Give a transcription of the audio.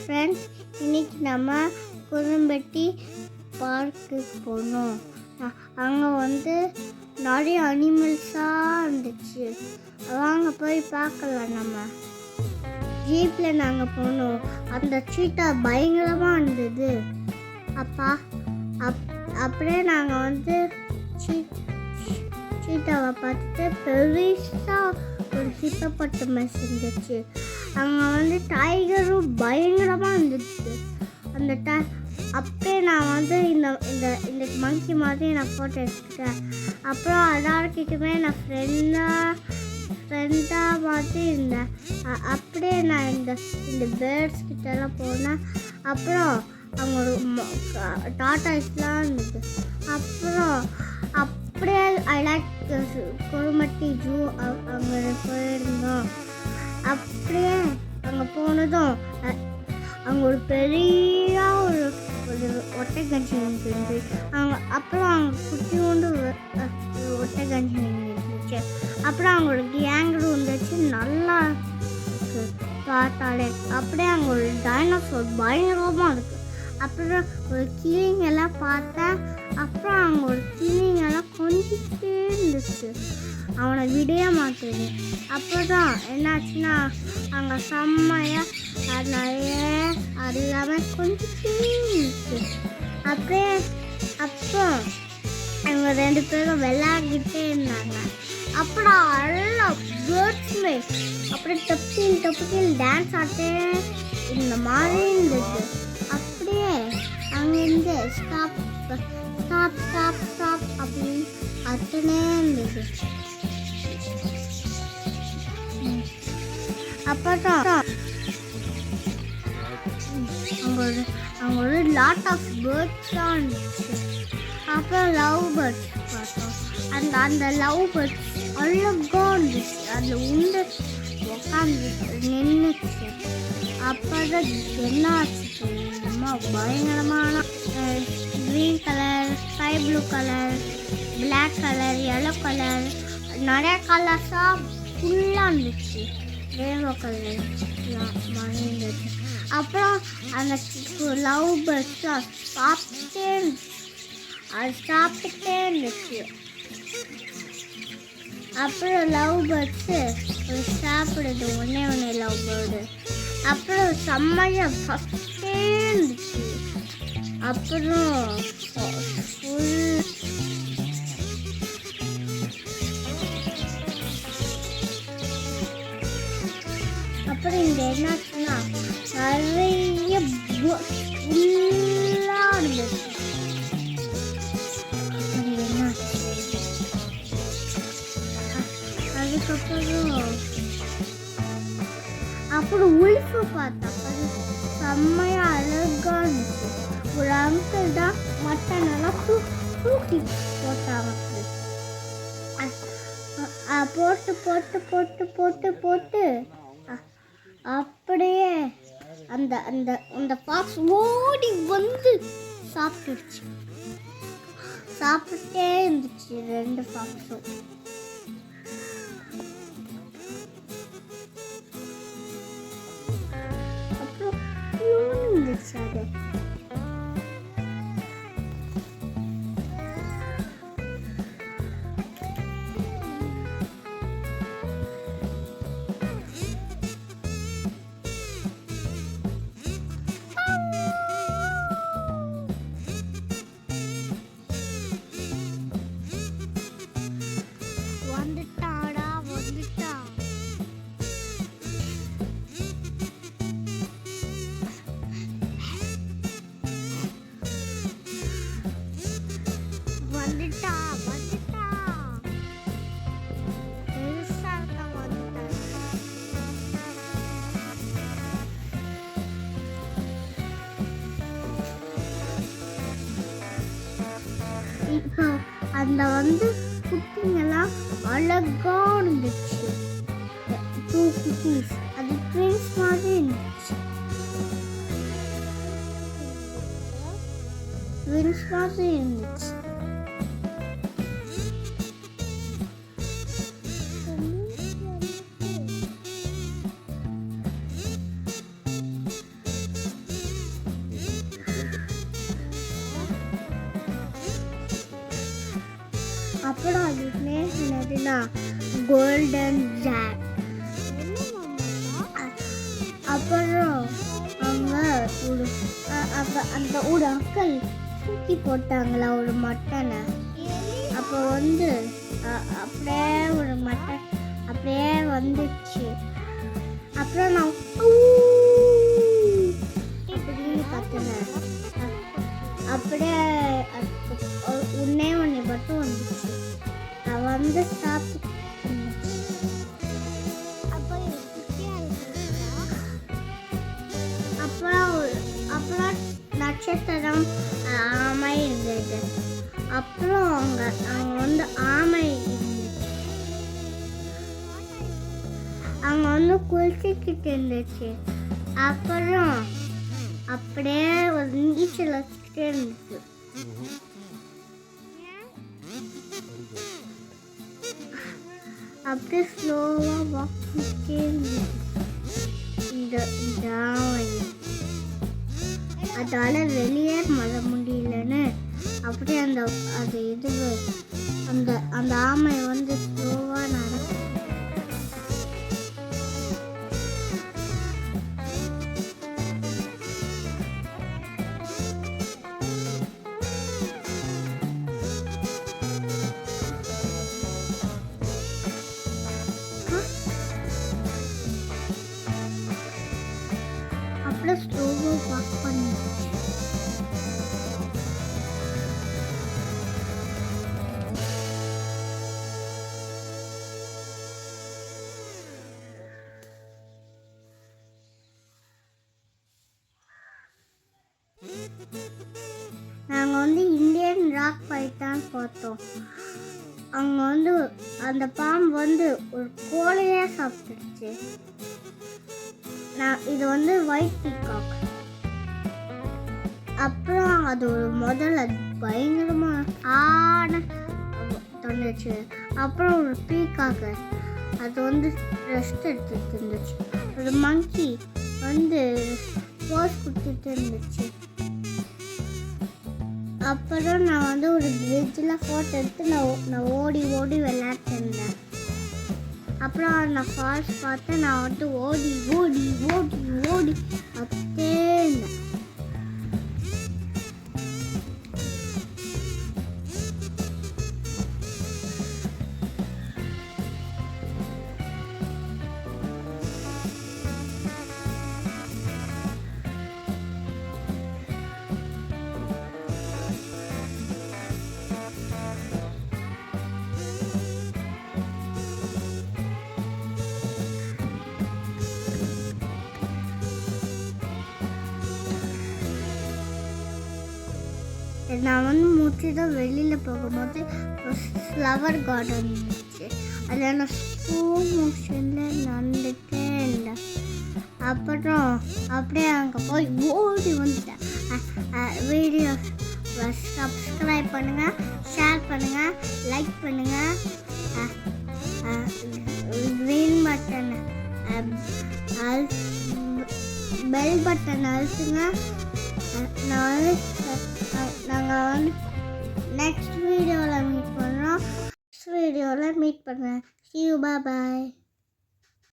Friends, இன்னைக்கு நம்ம குரும்பட்டி பார்க்குக்கு போனோம். அங்கே நிறைய அனிமல்ஸாக இருந்துச்சு. வாங்க போய் பார்க்கலாம். நம்ம ஜீப்பில் நாங்கள் போனோம். அந்த சீட்டா பயங்கரமாக இருந்தது. அப்படியே நாங்கள் சீட்டாவை பார்த்துட்டு பெருசாக ஒரு ஹிப்போபொட்டமஸ் இருந்துச்சு. அங்கே டைகரும் பயங்கரமாக இருந்துச்சு. அப்படியே நான் இந்த மங்கி மாதிரி நான் ஃபோட்டோ எடுத்துக்கிட்டேன். அப்புறம் எல்லாருக்கிட்டுமே நான் ஃப்ரெண்டாக மாதிரி இருந்தேன். அப்படியே நான் இந்த பேர்ட்ஸ் கிட்டலாம் போனேன். அப்புறம் அவங்க ஒரு டாட்டாஸ்லாம் இருந்தது. அப்புறம் அப்படியே ஐ லைக் குரும்பட்டி ஜூ அங்கே போயிருந்தோம். அப்படியே அங்கே போனதும் அங்கே ஒரு பெரிய ஒரு ஒட்டகஞ்சி இருந்துச்சு. அப்புறம் அவங்க குட்டியோண்டு ஒட்டகஞ்சி இருந்துச்சு. அப்புறம் அவங்க ஒரு கேங்கரும் இருந்துச்சு. நல்லா இருக்கு பார்த்தாலே. அப்படியே அங்கே ஒரு டைனோசர் பயங்கரமாக இருக்குது. அப்புறம் ஒரு கிளிங்கெல்லாம் பார்த்தேன். அப்புறம் அங்கே ஒரு கிளிங்கெல்லாம் கொஞ்சிட்டே இருந்துச்சு. அவனை விடைய மாட்டேது. அப்புறம் என்னாச்சுன்னா அங்கே செம்மையாக நிறைய அது இல்லாமல் கொஞ்சிட்டே இருந்துச்சு. அப்போ அவங்க 2 பேரும் விளையாடிக்கிட்டே இருந்தாங்க. அப்புறம் எல்லாம் பேர்ட்ஸுமே அப்படியே டப்புக்கில் டான்ஸ் ஆட்டே இந்த மாதிரி இருந்துச்சு. அப்படியே அங்கேருந்து ஸ்டாப் அப்படின்னு அத்தனே இருந்துச்சு. அப்புறம் அங்கே ஒரு லாட் ஆஃப் பேர்ட்ஸாக இருந்துச்சு. அப்புறம் லவ் பேர்ட்ஸ் பார்த்தோம். அந்த லவ் பேர்ட்ஸ் அழகாக இருந்துச்சு. அதில் உட்காந்து நின்றுச்சு. அப்புறம் என்ன ஆச்சு தெரியுமா? பயங்கரமான green colour, sky blue colour, black colour, yellow colour, நிறைய கலர்ஸாக ஃபுல்லாக இருந்துச்சு. ரெயின்போ கலர் மாதிரி இருந்துச்சு. அப்புறம் அந்த லவ் பேர்ட்ஸாக சாப்பிட்டுட்டே இருந்துச்சு. அப்புறம் லவ் பேர்ட்ஸு சாப்பிடுது ஒன்றே லவ் பேர்டு. அப்புறம் செம்மையாக ஃபஸ்ட்டே இருந்துச்சு. அப்புறம் அப்புறம் இங்கே என்னாச்சுன்னா நிறைய ஃபுல்லாக இருந்துச்சு. அப்புறம் உல்ஃபை பார்த்தா செம்மையா அழகா இருந்துச்சு. ஒரு அங்கிள் தான் மட்டனெல்லாம் தூக்கி போட்டாங்க. போட்டு அப்படியே அந்த ஃபாக்ஸ் ஓடி சாப்பிட்டுட்டே இருந்துச்சு 2 ஃபாக்ஸும். அப்புறம் இருந்துச்சு அது. இப்போ அந்த குட்டிங்கெல்லாம் அழகா இருந்துச்சு. 2 குட்டீஸ் அது ட்வின்ஸ் மாதிரி இருந்துச்சு. அப்புறம் அது நேம் என்னதுன்னா கோல்டன் ஜாக். அப்புறம் அவங்க ஒரு அந்த ஒரு அக்கள் தூக்கி போட்டாங்களா ஒரு மட்டனை. அப்போ வந்து அப்படியே ஒரு மட்டன் அப்படியே வந்துச்சு. அப்புறம் நான் அப்படின்னு கத்துனேன். அப்படியே ஒன்னே ஒன்று மட்டும் வந்துச்சு. நான் வந்து சாப்பிட்டு அப்புறம் நட்சத்திரம் ஆமை இருந்தது. அப்புறம் அங்கே வந்து ஆமை இருந்துச்சு. அங்கே வந்து குளிச்சுக்கிட்டு இருந்துச்சு. அப்புறம் அப்படியே ஒரு நீச்சல் வச்சுக்கிட்டே இருந்துச்சு. அப்படியே ஸ்லோவாக வாக் பண்ணிட்டே இருந்துச்சு இந்த ஆமை. அதால் வெளியே வர முடியலன்னு அப்படியே அது அந்த ஆமை வந்து ஸ்லோவாக நடக்கும். அப்படியே ஸ்லோவாக வாக் பண்ணிச்சு. நாங்கள் வந்து இந்தியன் ராக் பைத்தான் பார்த்தோம். அங்கே வந்து அந்த பாம்பு வந்து ஒரு கோழியாக சாப்பிட்டுருச்சு. இது வந்து ஒயிட் பீகாக். அப்புறம் அது ஒரு முதல்ல பயங்கரமாக தந்துச்சு. அப்புறம் ஒரு பீகாக்கு அது வந்து ரெஸ்ட் எடுத்துட்டு இருந்துச்சு. ஒரு மங்கி வந்து போஸ் கொடுத்துட்டு இருந்துச்சு. அப்புறம் நான் வந்து ஒரு பிரிட்ஜில் ஃபோட்டோ எடுத்து நான் ஓடி ஓடி விளையாட்டுருந்தேன். அப்புறம் நான் ஃபால்ஸ் பார்த்து நான் வந்து ஓடி ஓடி ஓடி ஓடி அப்படியே இருந்தேன். நான் வந்து முற்றிதான் வெளியில் போகும்போது ஃப்ளவர் கார்டன் இருந்துச்சு. அதில் நான் ஸ்லோ மோஷனில் நடந்துகிட்டே இருந்தேன். அப்புறம் அப்படியே அங்கே போய் ஓடி வந்துட்டேன். வீடியோ சப்ஸ்கிரைப் பண்ணுங்கள், ஷேர் பண்ணுங்கள், லைக் பண்ணுங்கள், க்ரீன் பட்டன் பெல் பட்டன் அழுத்துங்க. நாங்கள் வந்து நெக்ஸ்ட் வீடியோவில் மீட் பண்ணுறோம். See you, bye bye.